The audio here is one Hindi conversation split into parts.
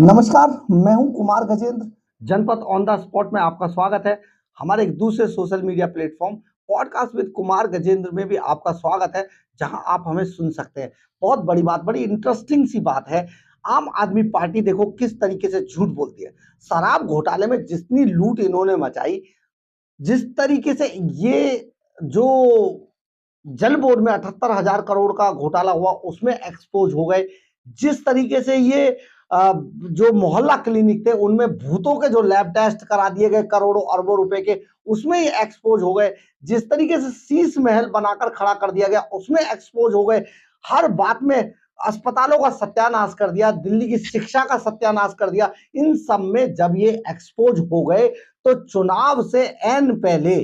नमस्कार, मैं हूं कुमार गजेंद्र। जनपद ऑन द स्पॉट में आपका स्वागत है। हमारे एक दूसरे social media platform podcast with Kumar Gajendra में भी आपका स्वागत है, जहां आप हमें सुन सकते हैं। बहुत बड़ी बात, बड़ी इंटरेस्टिंग सी बात है। आम आदमी पार्टी देखो किस तरीके से झूठ बोलती है। शराब घोटाले में जितनी लूट इन्होंने मचाई, जिस तरीके से ये जो जल बोर्ड में 78,000 करोड़ का घोटाला हुआ उसमें एक्सपोज हो गए, जिस तरीके से ये जो मोहल्ला क्लिनिक थे उनमें भूतों के जो लैब टेस्ट करा दिए गए करोड़ों अरबों रुपए के, उसमें ही एक्सपोज हो गए। जिस तरीके से शीश महल बनाकर खड़ा कर दिया गया उसमें एक्सपोज हो गए। हर बात में अस्पतालों का सत्यानाश कर दिया, दिल्ली की शिक्षा का सत्यानाश कर दिया। इन सब में जब ये एक्सपोज हो गए तो चुनाव से एन पहले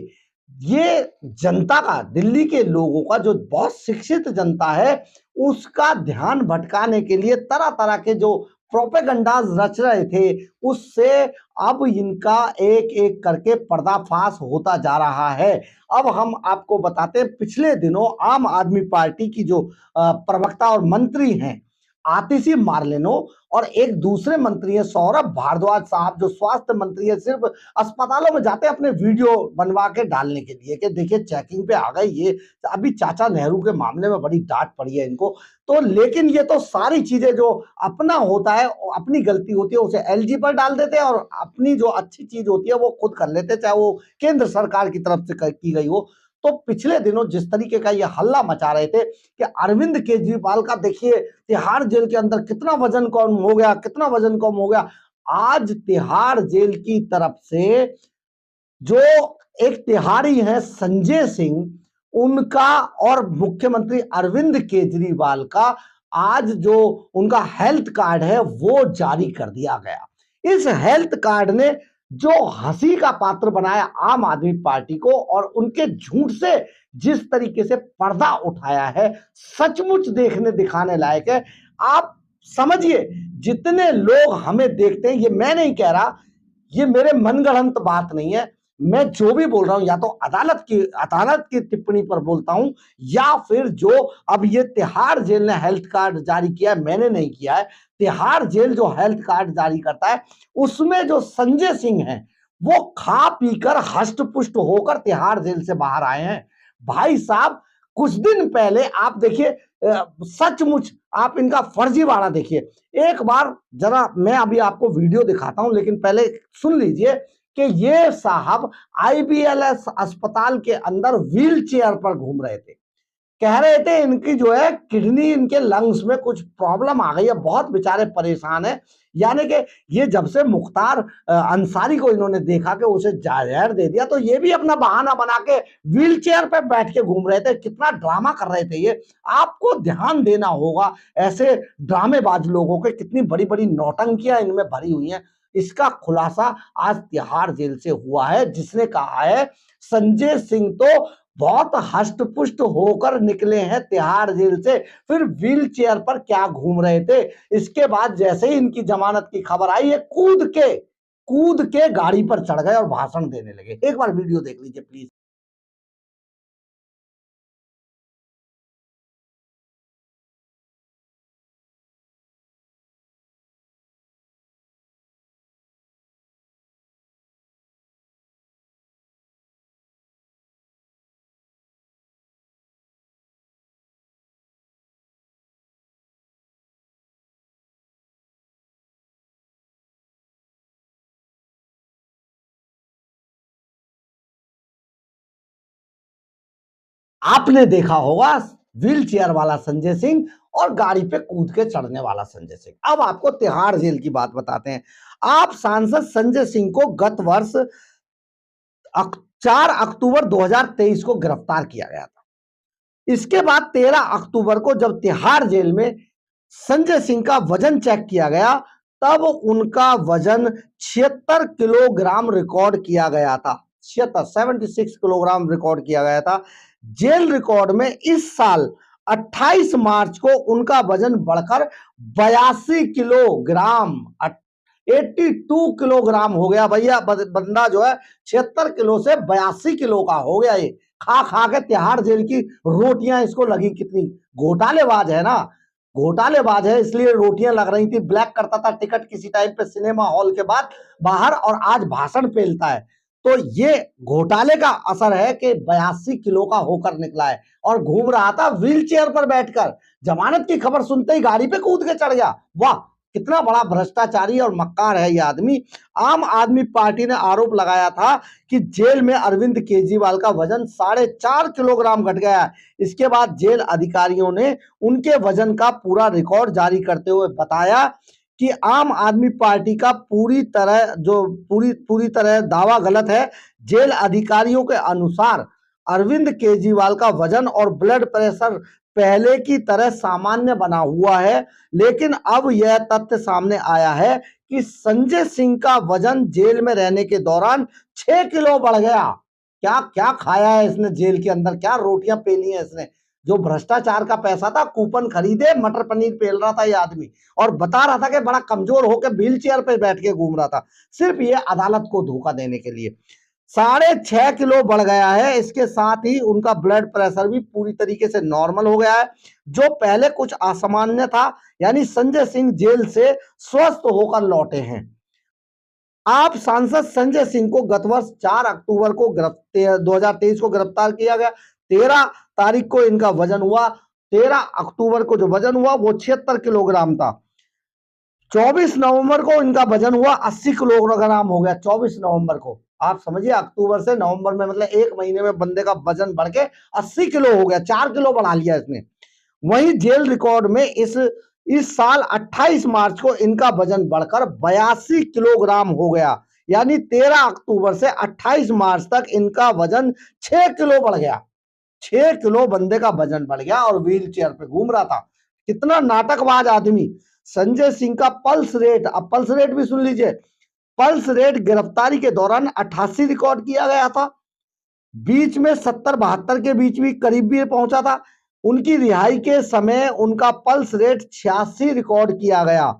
ये जनता का, दिल्ली के लोगों का, जो बहुत शिक्षित जनता है, उसका ध्यान भटकाने के लिए तरह तरह के जो प्रोपेगंडाज रच रहे थे, उससे अब इनका एक एक करके पर्दाफाश होता जा रहा है। अब हम आपको बताते हैं, पिछले दिनों आम आदमी पार्टी की जो प्रवक्ता और मंत्री हैं आतिशी मार्लेनो, और एक दूसरे मंत्री है सौरभ भारद्वाज साहब, जो स्वास्थ्य मंत्री है, सिर्फ अस्पतालों में जाते हैं अपने वीडियो बनवा के डालने के लिए कि देखिए चेकिंग पे आ गए ये। अभी चाचा नेहरू के मामले में बड़ी डांट पड़ी है इनको तो, लेकिन ये तो सारी चीजें जो अपना होता है, अपनी गलती होती है, उसे एलजी पर डाल देते हैं, और अपनी जो अच्छी चीज होती है वो खुद कर लेते हैं, चाहे वो केंद्र सरकार की तरफ से की गई हो। तो पिछले दिनों जिस तरीके का ये हल्ला मचा रहे थे कि अरविंद केजरीवाल का देखिए तिहाड़ जेल के अंदर कितना वजन कम हो गया, कितना वजन कम हो गया। आज तिहाड़ जेल की तरफ से जो एक तिहाड़ी है संजय सिंह, उनका और मुख्यमंत्री अरविंद केजरीवाल का आज जो उनका हेल्थ कार्ड है वो जारी कर दिया गया। इस हेल्थ कार्ड ने जो हंसी का पात्र बनाया आम आदमी पार्टी को, और उनके झूठ से जिस तरीके से पर्दा उठाया है, सचमुच देखने दिखाने लायक है। आप समझिए, जितने लोग हमें देखते हैं, ये मैं नहीं कह रहा, ये मेरे मनगढ़ंत बात नहीं है, मैं जो भी बोल रहा हूं या तो अदालत की टिप्पणी पर बोलता हूं, या फिर जो अब ये तिहाड़ जेल ने हेल्थ कार्ड जारी किया है, मैंने नहीं किया है। तिहाड़ जेल जो हेल्थ कार्ड जारी करता है, उसमें जो संजय सिंह है वो खा पीकर हष्ट पुष्ट होकर तिहाड़ जेल से बाहर आए हैं। भाई साहब, कुछ दिन पहले आप देखिए, सचमुच आप इनका फर्जीवाड़ा देखिए। एक बार जरा मैं अभी आपको वीडियो दिखाता हूं, लेकिन पहले सुन लीजिए कि ये साहब आईबीएलएस अस्पताल के अंदर व्हील चेयर पर घूम रहे थे। कह रहे थे इनकी जो है किडनी, इनके लंग्स में कुछ प्रॉब्लम आ गई है, बहुत बेचारे परेशान है। यानी कि ये जब से मुख्तार अंसारी को इन्होंने देखा कि उसे जहर दे दिया, तो ये भी अपना बहाना बना के व्हील चेयर पे बैठ के घूम रहे थे। कितना ड्रामा कर रहे थे ये। आपको ध्यान देना होगा ऐसे ड्रामेबाज लोगों के, कितनी बड़ी बड़ी नौटंकियां इनमें भरी हुई हैं। इसका खुलासा आज तिहाड़ जेल से हुआ है, जिसने कहा है संजय सिंह तो बहुत हष्ट पुष्ट होकर निकले हैं तिहाड़ जेल से, फिर व्हील चेयर पर क्या घूम रहे थे। इसके बाद जैसे ही इनकी जमानत की खबर आई, ये कूद के गाड़ी पर चढ़ गए और भाषण देने लगे। एक बार वीडियो देख लीजिए प्लीज। आपने देखा होगा व्हील चेयर वाला संजय सिंह और गाड़ी पे कूद के चढ़ने वाला संजय सिंह। अब आपको तिहाड़ जेल की बात बताते हैं। आप सांसद संजय सिंह को गत वर्ष 4 अक्टूबर 2023 को गिरफ्तार किया गया था। इसके बाद 13 अक्टूबर को जब तिहाड़ जेल में संजय सिंह का वजन चेक किया गया, तब उनका वजन 76 किलोग्राम रिकॉर्ड किया गया था। 76 किलोग्राम रिकॉर्ड किया गया था। जेल रिकॉर्ड में इस साल 28 मार्च को उनका वजन बढ़कर 82 किलोग्राम 82 किलोग्राम हो गया। भैया बंदा जो है 76 किलो से 82 किलो का हो गया। ये खा खा के तिहाड़ जेल की रोटियां इसको लगी। कितनी घोटालेबाज है ना। घोटालेबाज है इसलिए रोटियां लग रही थी, ब्लैक करता था टिकट किसी टाइम पे सिनेमा हॉल के बाद बाहर, और आज भाषण पेलता है। तो ये घोटाले का असर है कि 82 किलो का होकर निकला है और घूम रहा था व्हील चेयर पर बैठकर। जमानत की खबर सुनते ही गाड़ी पे कूद के चढ़ गया। वाह, कितना बड़ा भ्रष्टाचारी और मक्कार है ये आदमी। आम आदमी पार्टी ने आरोप लगाया था कि जेल में अरविंद केजरीवाल का वजन 4.5 किलोग्राम घट गया है। इसके बाद जेल अधिकारियों ने उनके वजन का पूरा रिकॉर्ड जारी करते हुए बताया कि आम आदमी पार्टी का पूरी तरह दावा गलत है। जेल अधिकारियों के अनुसार अरविंद केजरीवाल का वजन और ब्लड प्रेशर पहले की तरह सामान्य बना हुआ है, लेकिन अब यह तथ्य सामने आया है कि संजय सिंह का वजन जेल में रहने के दौरान 6 किलो बढ़ गया। क्या क्या खाया है इसने जेल के अंदर, क्या रोटियां पेली हैं इसने। जो भ्रष्टाचार का पैसा था, कूपन खरीदे, मटर पनीर पेल रहा था ये आदमी, और बता रहा था कि बड़ा कमजोर होकर व्हील चेयर पे बैठ के घूम रहा था, सिर्फ ये अदालत को धोखा देने के लिए। 6.5 किलो बढ़ गया है। इसके साथ ही उनका ब्लड प्रेशर भी पूरी तरीके से नॉर्मल हो गया है, जो पहले कुछ असामान्य था। यानी संजय सिंह जेल से स्वस्थ होकर लौटे हैं। आप सांसद संजय सिंह को गत वर्ष 4 अक्टूबर को 2023 को गिरफ्तार किया गया। 13 तारीख को इनका वजन हुआ, 13 अक्टूबर को जो वजन हुआ वो 76 किलोग्राम था। 24 नवंबर को इनका वजन हुआ 80 किलोग्राम हो गया। 24 नवंबर को आप समझिए, अक्टूबर से नवंबर में मतलब 1 महीने में बंदे का वजन बढ़ के 80 किलो हो गया, 4 किलो बढ़ा लिया इसने। वहीं जेल रिकॉर्ड में इस साल 28 मार्च को इनका वजन बढ़कर 82 किलोग्राम हो गया। यानी 13 अक्टूबर से 28 मार्च तक इनका वजन 6 किलो बढ़ गया। 6 किलो बंदे का वजन बढ़ गया और व्हील चेयर पे घूम रहा था। कितना नाटकबाज आदमी। संजय सिंह का पल्स रेट, अब पल्स रेट भी सुन लीजिए। पल्स रेट गिरफ्तारी के दौरान 88 रिकॉर्ड किया गया था, बीच में 70-72 के बीच भी करीब भी पहुंचा था। उनकी रिहाई के समय उनका पल्स रेट 86 रिकॉर्ड किया गया।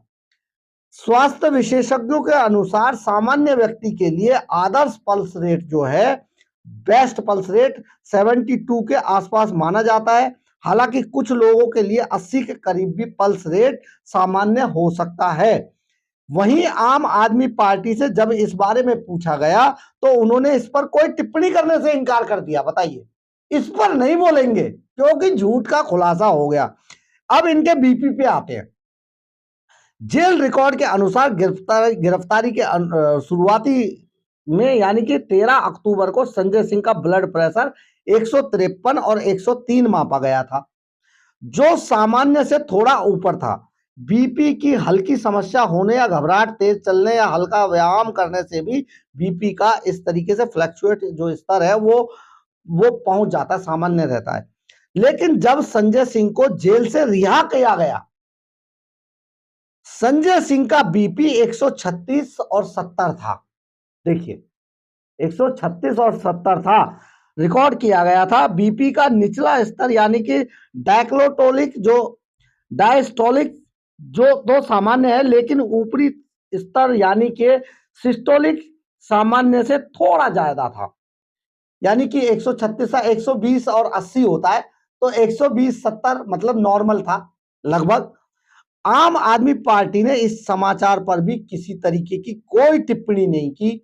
स्वास्थ्य विशेषज्ञों के अनुसार सामान्य व्यक्ति के लिए आदर्श पल्स रेट जो है, बेस्ट पल्स रेट 72 के आसपास माना जाता है। हालांकि कुछ लोगों के लिए 80 के करीब भी पल्स रेट सामान्य हो सकता है। वहीं आम आदमी पार्टी से जब इस बारे में पूछा गया तो उन्होंने इस पर कोई टिप्पणी करने से इनकार कर दिया। बताइए, इस पर नहीं बोलेंगे क्योंकि झूठ का खुलासा हो गया। अब इनके बीपी पे आते हैं। जेल रिकॉर्ड के अनुसार गिरफ्तारी के शुरुआती में यानी कि 13 अक्टूबर को संजय सिंह का ब्लड प्रेशर 153 और 103 मापा गया था, जो सामान्य से थोड़ा ऊपर था। बीपी की हल्की समस्या होने या घबराहट, तेज चलने या हल्का व्यायाम करने से भी बीपी का इस तरीके से फ्लक्चुएट जो स्तर है वो पहुंच जाता है, सामान्य रहता है। लेकिन जब संजय सिंह को जेल से रिहा किया गया, संजय सिंह का बीपी 136 और 70 था। देखिए, 136 और 70 था, रिकॉर्ड किया गया था। बीपी का निचला स्तर यानी कि डायस्टोलिक जो तो सामान्य है, लेकिन ऊपरी स्तर यानी कि सिस्टोलिक सामान्य से थोड़ा ज्यादा था। यानी कि 136 से 120 और 80 होता है, तो 120-70 मतलब नॉर्मल था लगभग। आम आदमी पार्टी ने इस समाचार पर भी किसी तरीके की कोई टिप्पणी नहीं की।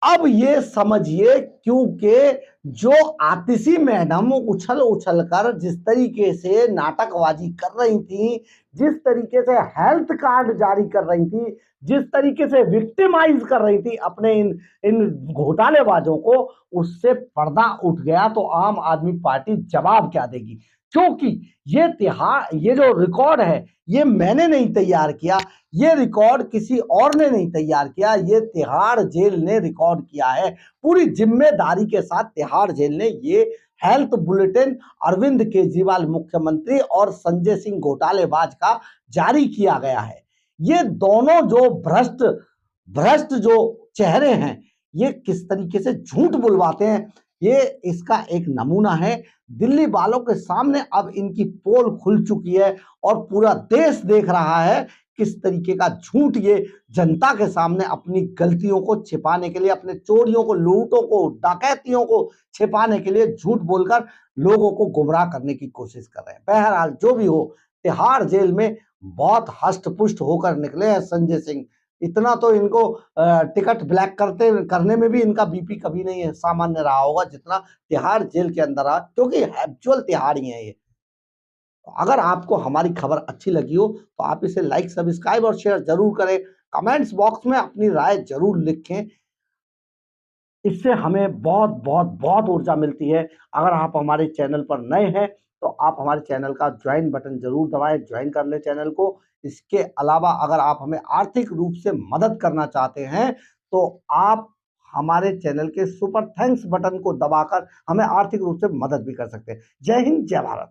अब ये समझिए, क्योंकि जो आतिशी मैडम उछल उछल कर जिस तरीके से नाटकबाजी कर रही थी, जिस तरीके से हेल्थ कार्ड जारी कर रही थी, जिस तरीके से विक्टिमाइज कर रही थी अपने इन घोटालेबाजों को, उससे पर्दा उठ गया। तो आम आदमी पार्टी जवाब क्या देगी, क्योंकि ये जो रिकॉर्ड है ये मैंने नहीं तैयार किया, ये रिकॉर्ड किसी और ने नहीं तैयार किया, ये तिहाड़ जेल ने रिकॉर्ड किया है। पूरी जिम्मेदारी के साथ तिहाड़ जेल ने ये हेल्थ बुलेटिन अरविंद केजरीवाल मुख्यमंत्री और संजय सिंह घोटालेबाज का जारी किया गया है। ये दोनों जो भ्रष्ट जो चेहरे हैं, ये किस तरीके से झूठ बुलवाते हैं, ये इसका एक नमूना है। दिल्ली वालों के सामने अब इनकी पोल खुल चुकी है और पूरा देश देख रहा है किस तरीके का झूठ ये जनता के सामने अपनी गलतियों को छिपाने के लिए, अपने चोरियों को, लूटों को, डकैतियों को छिपाने के लिए झूठ बोलकर लोगों को गुमराह करने की कोशिश कर रहे हैं। बहरहाल जो भी हो, तिहाड़ जेल में बहुत हष्ट-पुष्ट होकर निकले हैं संजय सिंह। इतना तो इनको टिकट ब्लैक करने में भी इनका बीपी कभी नहीं है सामान्य रहा होगा जितना तिहाड़ जेल के अंदर रहा, क्योंकि एक्चुअल तिहाड़ी है ये। अगर आपको हमारी खबर अच्छी लगी हो तो आप इसे लाइक, सब्सक्राइब और शेयर जरूर करें। कमेंट्स बॉक्स में अपनी राय जरूर लिखें। इससे हमें बहुत बहुत बहुत ऊर्जा मिलती है। अगर आप हमारे चैनल पर नए हैं तो आप हमारे चैनल का ज्वाइन बटन जरूर दबाएं, ज्वाइन कर लें चैनल को। इसके अलावा अगर आप हमें आर्थिक रूप से मदद करना चाहते हैं तो आप हमारे चैनल के सुपर थैंक्स बटन को दबाकर हमें आर्थिक रूप से मदद भी कर सकते हैं। जय हिंद, जय भारत।